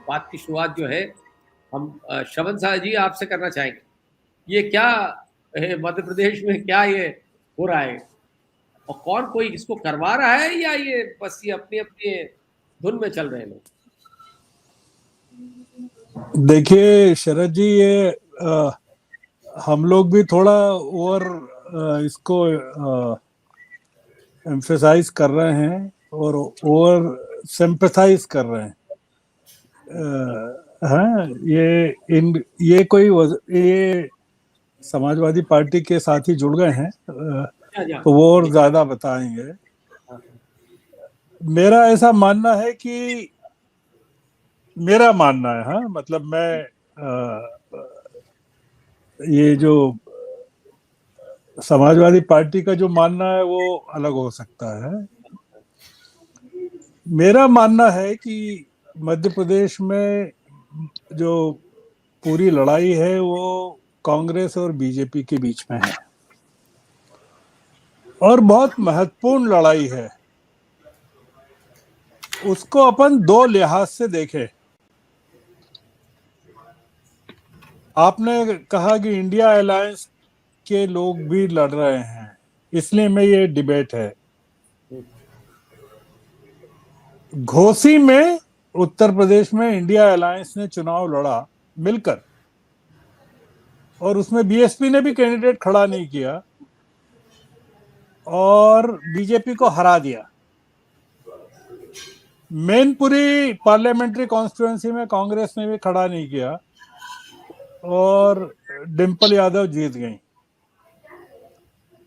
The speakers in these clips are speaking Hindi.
बात की शुरुआत जो है हम श्रवण शाह जी आपसे करना चाहेंगे। ये क्या है मध्य प्रदेश में, क्या ये हो रहा है और कौन कोई इसको करवा रहा है या ये बस ये अपनी अपनी धुन में चल रहे हैं लोग? देखिए शरद जी, ये हम लोग भी थोड़ा ओवर इसको एम्फेसाइज कर रहे हैं और ओवर सिंपैथाइज कर रहे हैं। हाँ, ये समाजवादी पार्टी के साथ ही जुड़ गए हैं, तो वो और ज्यादा बताएंगे। मेरा ऐसा मानना है कि मेरा मानना है, हाँ, मतलब मैं ये जो समाजवादी पार्टी का जो मानना है वो अलग हो सकता है। मेरा मानना है कि मध्य प्रदेश में जो पूरी लड़ाई है वो कांग्रेस और बीजेपी के बीच में है और बहुत महत्वपूर्ण लड़ाई है। उसको अपन दो लिहाज से देखें। आपने कहा कि इंडिया अलायंस के लोग भी लड़ रहे हैं, इसलिए में ये डिबेट है। घोसी में उत्तर प्रदेश में इंडिया अलायंस ने चुनाव लड़ा मिलकर, और उसमें बीएसपी ने भी कैंडिडेट खड़ा नहीं किया और बीजेपी को हरा दिया। मैनपुरी पार्लियामेंट्री कॉन्स्टिट्यूएंसी में कांग्रेस ने भी खड़ा नहीं किया और डिंपल यादव जीत गई।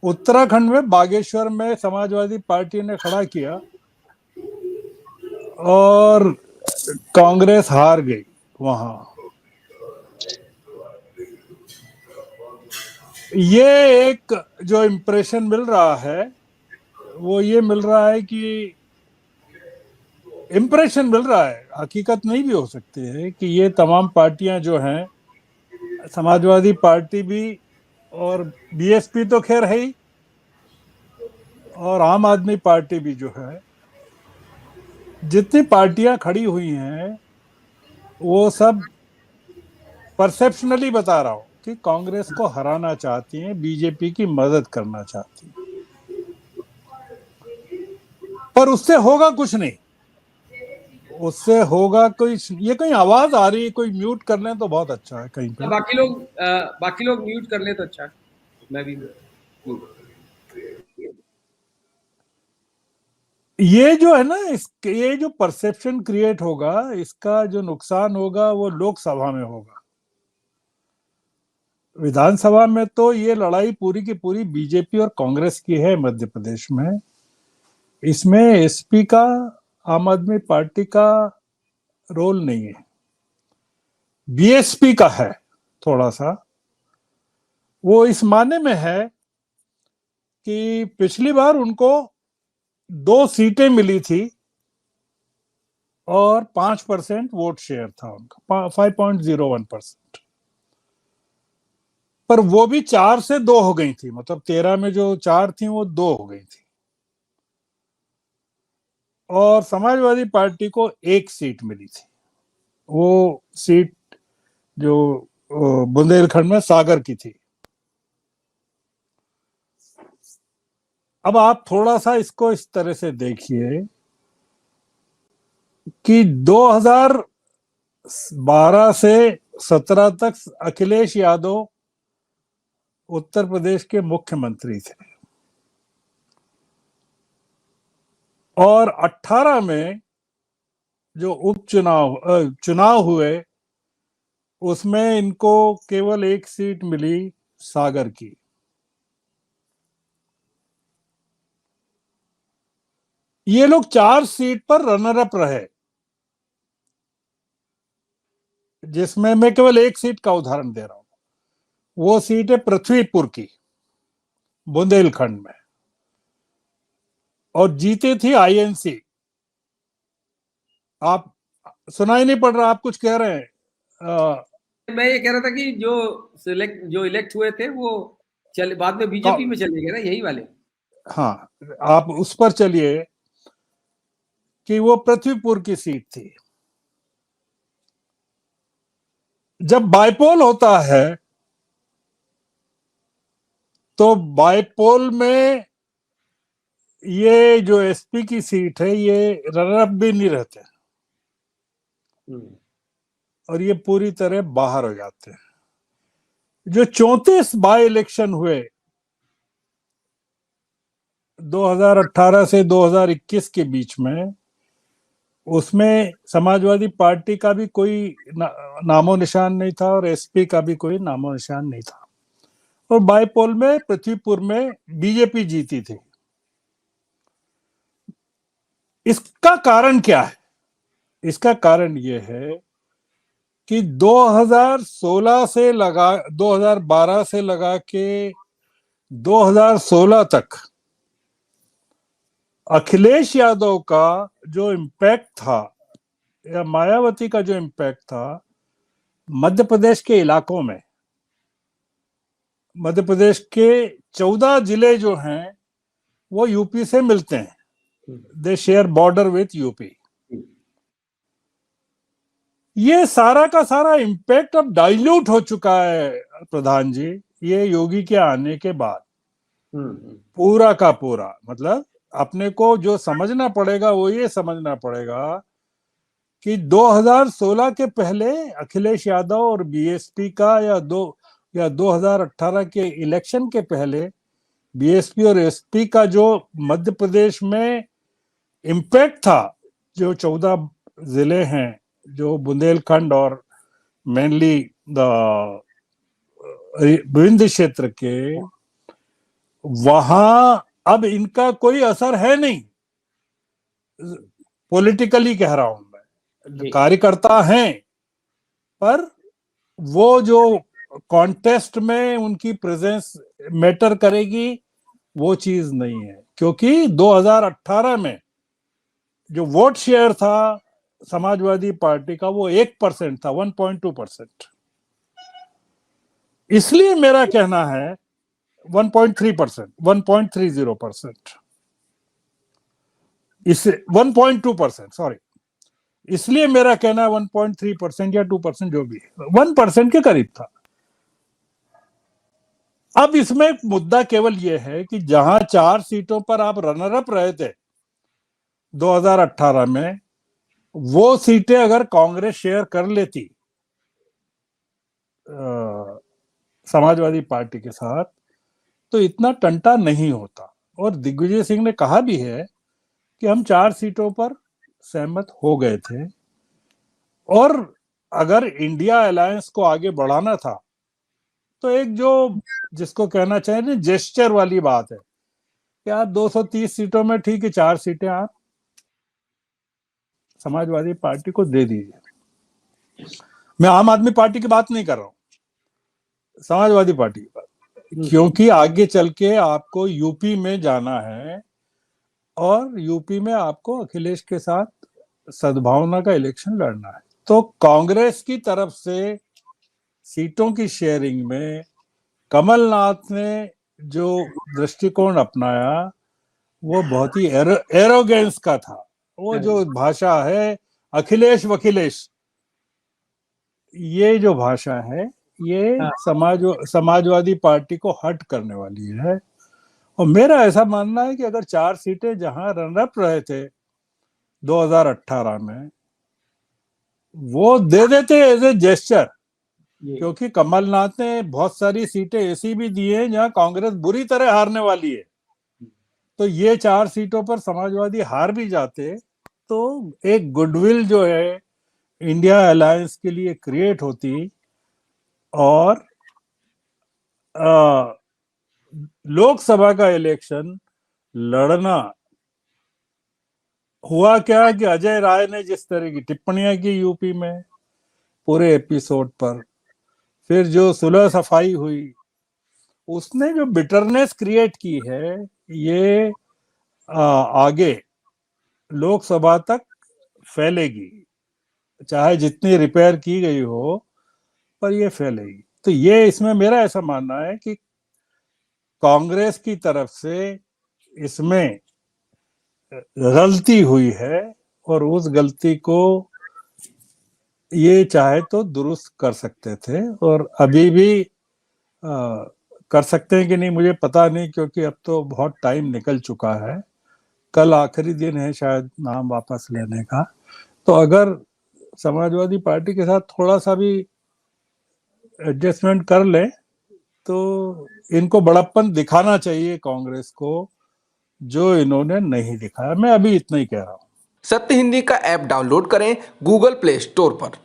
उत्तराखंड में बागेश्वर में समाजवादी पार्टी ने खड़ा किया और कांग्रेस हार गई वहां। ये एक जो इम्प्रेशन मिल रहा है वो ये मिल रहा है कि इम्प्रेशन मिल रहा है, हकीकत नहीं भी हो सकती है, कि ये तमाम पार्टियां जो हैं, समाजवादी पार्टी भी और बीएसपी तो खैर है ही, और आम आदमी पार्टी भी जो है, जितनी पार्टियां खड़ी हुई हैं वो सब परसेप्शनली बता रहा हूं कि कांग्रेस को हराना चाहती हैं, बीजेपी की मदद करना चाहती हैं, पर उससे होगा कुछ नहीं। उससे होगा कोई, ये कहीं आवाज आ रही है, कोई म्यूट कर लें तो बहुत अच्छा है कहीं पे। बाकी लोग म्यूट कर ले तो अच्छा है। मैं भी ये जो है ना, ये जो परसेप्शन क्रिएट होगा, इसका जो नुकसान होगा वो लोकसभा में होगा। विधानसभा में तो ये लड़ाई पूरी की पूरी बीजेपी और कांग्रेस की है मध्य प्रदेश में। इसमें एसपी का, आम आदमी पार्टी का रोल नहीं है, बीएसपी का है थोड़ा सा। वो इस माने में है कि पिछली बार उनको 2 सीटें मिली थी और 5% वोट शेयर था उनका, 5.01%। पर वो भी 4 से 2 हो गई थी, मतलब 13 में जो 4 थी वो 2 हो गई थी। और समाजवादी पार्टी को 1 सीट मिली थी, वो सीट जो बुंदेलखंड में सागर की थी। अब आप थोड़ा सा इसको इस तरह से देखिए कि 2012 से 17 तक अखिलेश यादव उत्तर प्रदेश के मुख्यमंत्री थे और 18 में जो चुनाव हुए उसमें इनको केवल 1 सीट मिली सागर की। ये लोग 4 सीट पर रनर अप रहे, जिसमें मैं केवल 1 सीट का उदाहरण दे रहा हूं। वो सीट है पृथ्वीपुर की, बुंदेलखंड में, और जीते थी आईएनसी। आप सुनाई नहीं पड़ रहा, आप कुछ कह रहे हैं? मैं ये कह रहा था कि जो इलेक्ट हुए थे वो चले बाद में बीजेपी में चले गए ना, यही वाले। हाँ, आप उस पर चलिए कि वो पृथ्वीपुर की सीट थी जब बाइपोल होता है तो बाइपोल में ये जो एसपी की सीट है ये रनर अप भी नहीं रहते और ये पूरी तरह बाहर हो जाते हैं। जो 34 बाई इलेक्शन हुए 2018 से 2021 के बीच में, उसमें समाजवादी पार्टी का भी कोई नामो निशान नहीं था और एसपी का भी कोई नामो निशान नहीं था, और बाईपोल में पृथ्वीपुर में बीजेपी जीती थी। इसका कारण क्या है? इसका कारण यह है कि 2016 से 2012 से लगा के 2016 तक अखिलेश यादव का जो इम्पैक्ट था या मायावती का जो इम्पैक्ट था मध्य प्रदेश के इलाकों में, मध्य प्रदेश के 14 जिले जो हैं वो यूपी से मिलते हैं, दे शेयर बॉर्डर विथ यूपी। ये सारा का सारा इम्पैक्ट अब डाइल्यूट हो चुका है प्रधान जी, ये योगी के आने के बाद पूरा का पूरा। मतलब अपने को जो समझना पड़ेगा वो ये समझना पड़ेगा कि 2016 के पहले अखिलेश यादव और बीएसपी का या 2018 के इलेक्शन के पहले बीएसपी और एसपी का जो मध्य प्रदेश में इम्पैक्ट था, जो 14 जिले हैं, जो बुंदेलखंड और मेनली विंध्य क्षेत्र के, वहां अब इनका कोई असर है नहीं। पॉलिटिकली कह रहा हूं मैं, कार्यकर्ता हैं पर वो जो कॉन्टेस्ट में उनकी प्रेजेंस मैटर करेगी वो चीज नहीं है, क्योंकि 2018 में जो वोट शेयर था समाजवादी पार्टी का वो 1% था, 1.2%। इसलिए मेरा कहना है 1.3%, 1.30%, इस 1.2%, सॉरी, इसलिए मेरा कहना है 1.3% या 2% जो भी है, 1% के करीब था। अब इसमें मुद्दा केवल यह है कि जहां 4 सीटों पर आप रनर अप रहे थे 2018 में, वो सीटें अगर कांग्रेस शेयर कर लेती समाजवादी पार्टी के साथ तो इतना टंटा नहीं होता। और दिग्विजय सिंह ने कहा भी है कि हम 4 सीटों पर सहमत हो गए थे, और अगर इंडिया अलायंस को आगे बढ़ाना था तो एक जो जिसको कहना चाहिए ना जेस्चर वाली बात है कि आप 230 सीटों में ठीक है 4 सीटें आप समाजवादी पार्टी को दे दीजिए। मैं आम आदमी पार्टी की बात नहीं कर रहा हूं, समाजवादी पार्टी की बात, क्योंकि आगे चल के आपको यूपी में जाना है और यूपी में आपको अखिलेश के साथ सद्भावना का इलेक्शन लड़ना है। तो कांग्रेस की तरफ से सीटों की शेयरिंग में कमलनाथ ने जो दृष्टिकोण अपनाया वो बहुत ही एरोगेंस का था। वो जो भाषा है अखिलेश वखिलेश, ये जो भाषा है ये समाजवादी पार्टी को हर्ट करने वाली है। और मेरा ऐसा मानना है कि अगर 4 सीटें जहां रनअप रहे थे 2018 में, वो दे देते एज ए जेस्चर, क्योंकि कमलनाथ ने बहुत सारी सीटें ऐसी भी दी हैं जहां कांग्रेस बुरी तरह हारने वाली है। तो ये 4 सीटों पर समाजवादी हार भी जाते तो एक गुडविल जो है इंडिया अलायंस के लिए क्रिएट होती, और लोकसभा का इलेक्शन लड़ना। हुआ क्या कि अजय राय ने जिस तरह की टिप्पणियां की यूपी में पूरे एपिसोड पर, फिर जो सुलह सफाई हुई, उसने जो बिटरनेस क्रिएट की है ये आगे लोकसभा तक फैलेगी, चाहे जितनी रिपेयर की गई हो पर ये फैलेगी। तो ये इसमें मेरा ऐसा मानना है कि कांग्रेस की तरफ से इसमें गलती हुई है और उस गलती को ये चाहे तो दुरुस्त कर सकते थे, और अभी भी कर सकते हैं कि नहीं मुझे पता नहीं, क्योंकि अब तो बहुत टाइम निकल चुका है। कल आखिरी दिन है शायद नाम वापस लेने का। तो अगर समाजवादी पार्टी के साथ थोड़ा सा भी एडजस्टमेंट कर ले तो इनको बड़प्पन दिखाना चाहिए कांग्रेस को, जो इन्होंने नहीं दिखाया। मैं अभी इतना ही कह रहा हूँ। सत्य हिंदी का ऐप डाउनलोड करें गूगल प्ले स्टोर पर।